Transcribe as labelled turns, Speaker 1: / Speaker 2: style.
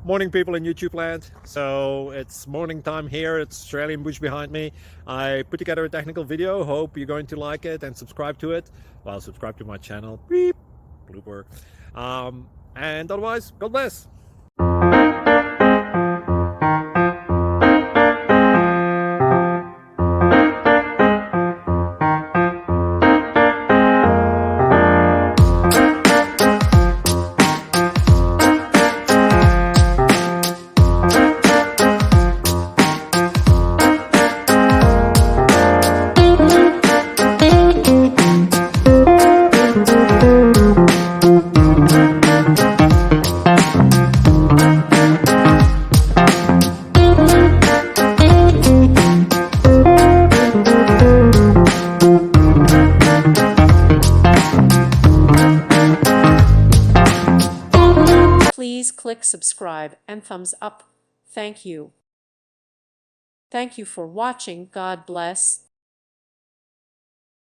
Speaker 1: Morning, people in YouTube land. So it's morning time here. It's Australian bush behind me. I put together a technical video. Hope you're going to like it and subscribe to it. Well, subscribe to my channel. Beep. Blooper. And otherwise, God bless.
Speaker 2: Please click subscribe and thumbs up. Thank you. Thank you for watching. God bless.